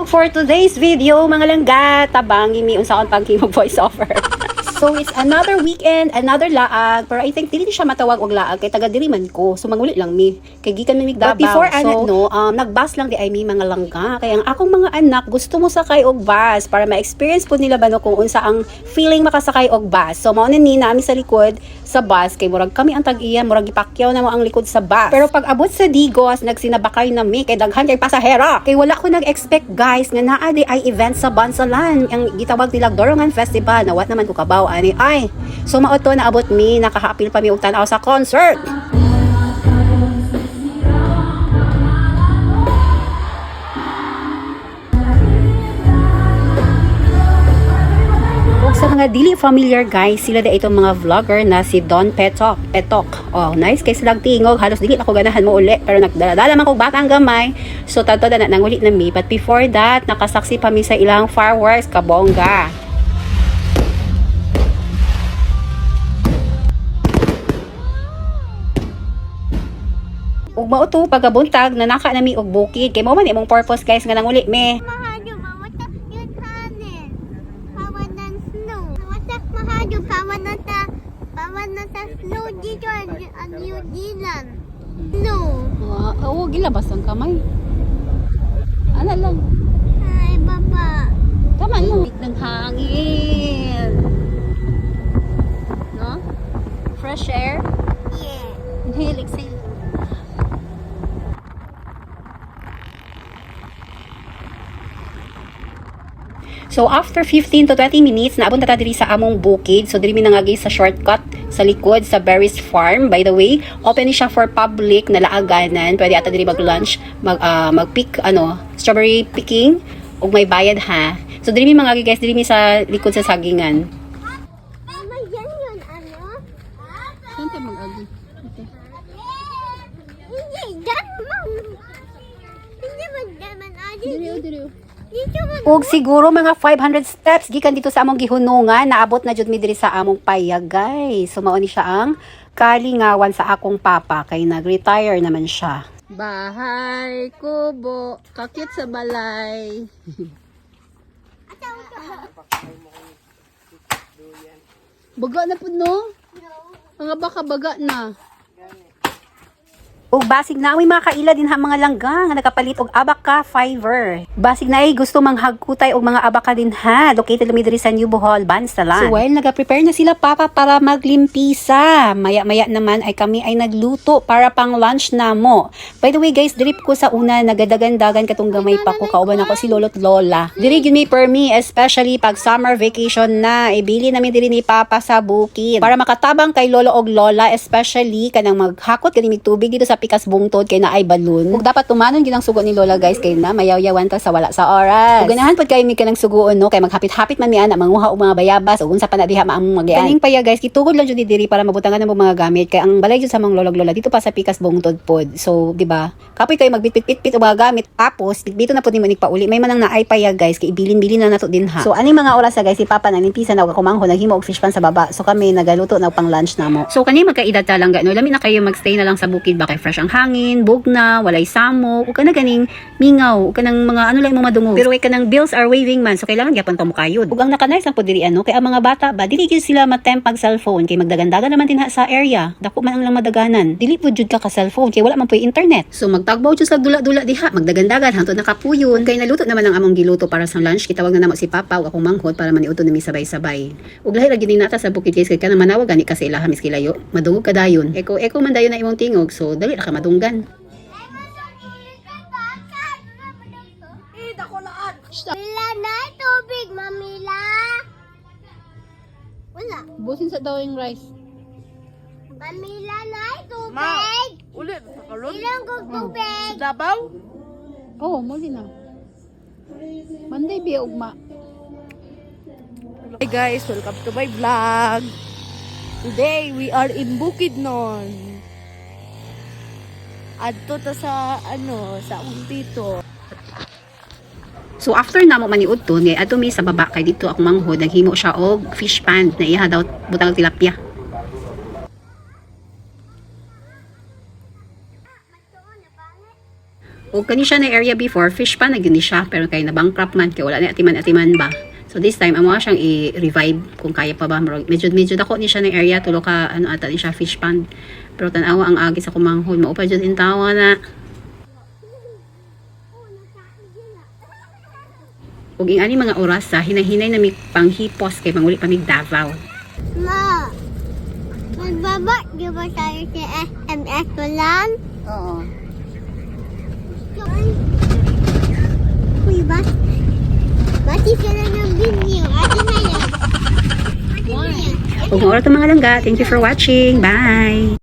For today's video, mga langga, tabangi mi unsa akong pagkimo voice over. So it's another weekend, another laag, pero I think dili siya matawag og laag kay taga diri man ko. So mangulit lang mi. Kay gikan mi Migdabaw. But before nagbus lang di ay mi mga langga. Kay ang akong mga anak gusto mo sakay og bus para ma-experience po nila ba no kung unsa ang feeling makasakay og bus. So mao ni nami sa likod sa bus kay murag kami ang tag-iya, murag gipakyaw na mo ang likod sa bus. Pero pag abot sa Digos, nagsinabakay na mi kay daghan kay pasahero. Kay wala ko nag-expect guys nga naa di ay event sa Bansalan, ang gitawag nila Dorongan Festival. Nawat naman ko kabaw ani ay. So mao to naabot mi, nakahapil pa mi og tan-aw sa concert. Sa mga dili familiar guys, sila da itong mga vlogger na si Don Petok. Oh, nice kay silang tingog, halos dili ako ganahan mo uli, pero nagdala man kog batang gamay. So tadto na nangulit na mi, but before that, nakasaksi pa mi sa ilang fireworks kabongga. Ug mao to pagabuntag nanaka na mi og bukid kay mao man imong purpose guys nga nanguli mi. Snow dito ang New Zealand. No. Oo, gilabas ang kamay. Ano lang. Ay, baba. Tama lang. Ng hangin. No? Fresh air. Yeah. Inhale, exhale. So after 15 to 20 minutes, naabot na ta diri sa among bukid. So diri mi nangagi sa shortcut sa likod sa Berries Farm. By the way, open ni siya for public na laaganan. Pwede ata diri mag-lunch, mag-pick strawberry picking ug may bayad ha. So diri mi mangagi guys, diri mi sa likod sa sagingan. Mama, yan yun, ano? Saan tayo mag-agi? Okay. Hindi, dyan, ma'am. Hindi magdaman, adi. Diri. Dito mag... Ug siguro mga 500 steps gikan dito sa among gihunungan, naabot na jud mi diri sa among payag guys. So mao ni siya ang kalingawan sa akong papa kay nag-retire naman siya. Bahay kubo, kakit sa balay. Baga na pud no? Mga baka baga na. Ug basig na may mga kaila din ha mga langga nga nakapalit og abaka fiber. Basig na ay gusto manghagkutay og mga abaka din ha. Located mi diri sa New Bohol, Bansalan. So while naga-prepare na sila papa para maglimpisa, maya-maya naman ay kami ay nagluto para pang lunch namo. By the way guys, diri ko sa una nagadagan-dagan katong gamay pa ko kauban ako si lolo't lola. Diri gyud mi per me, especially pag summer vacation na, ibili namin diri ni papa sa bukid para makatabang kay lolo og lola, especially kanang maghakot kani mig tubig dito sa pikas bungtod kay na ay balloon. Ug dapat tumanon ginang sugo ni lola guys kay na mayaw-yawan ta sa wala sa oras. Ug ganahan pud kay mi kanang sugoon no kay maghapit-hapit man mi ana manguha og mga bayabas ug unsa pa na diha maamong magian. Kaning paya guys kitugod lang jud diri para mabutangan ng mga gamit kay ang balay jud sa mga lolog-lola dito pa sa pikas bungtod pod. So di ba? Kapoy kay magbitbit-pitpit og mga gamit tapos bitbito na pud nimo nigpauli. May manang naay paya guys kay ibilin-bilin na nato din ha. So aning mga oras guys si papa nanimpisa na og kumangho naghimo og fish pan sa baba. So kami nagaluto na pang lunch namo. So kani magkaedad ta lang no lami na kayo magstay na lang sa bukid ba kay fresh ang hangin, bugna, walay samok, ug kana ganing mingaw, ug kanang mga lang mo madungog. Pero kay kanang bills are waving man, so kailangan gyapon pa mo kayod. Ug ang nakanice ang pud diri kay ang mga bata ba dili gyud sila matemp mag cellphone kay magdagandagan naman din sa area. Dako man ang lang madaganan. Dili pud jud ka cellphone kay wala man poy internet. So magtagbaw jud sa dula-dula diha, magdagandagan hangtod nakapuyon. Kay naluto naman ang among giluto para sa lunch, kitawag na namo si papa ug akong manghod para maniudto nami sabay-sabay. Ug lahi ra gyud nata sa bukid guys kay kanang manawag gani kasi ilaha mis kilayo. Madungog kadayon. Eko man dayon na imong tingog, so dali ra ka madunggan. Wala na tubig, mamila. Wala. Busin sa daw yung rice. Mamila na tubig. Ma, ulit, pakalon. Ilang kong tubig. Sa Davao? Oh, muli na. Monday biya ugma. Hey guys, welcome to my vlog. Today, we are in Bukidnon. Adto ta sa, sa akong tito. So after namo maniud to, ngay ato mi sa baba kay dito ako manghod, naghimo siya og fish pan na iya daw butang tilapia. O kani siya na area before, fish pa na gyud ni siya, pero kay na bankrupt man kay wala na atiman-atiman ba. So this time amo siyang i-revive kung kaya pa ba. Medyo dako ni siya na area, tulo ka ano ata ni siya fish pond. Pero tan-awa ang agi sa kumanghon, mao pa jud intawa na. Ug ing ani mga oras sa hinahinay na mi panghipos kay manguli pa mig Davao. Ma, magbaba di ba tayo sa SMS ulan? Oo. Uy, bati sila ng video. Ate na yan. Ug mga oras to mga langga, thank you for watching. Bye.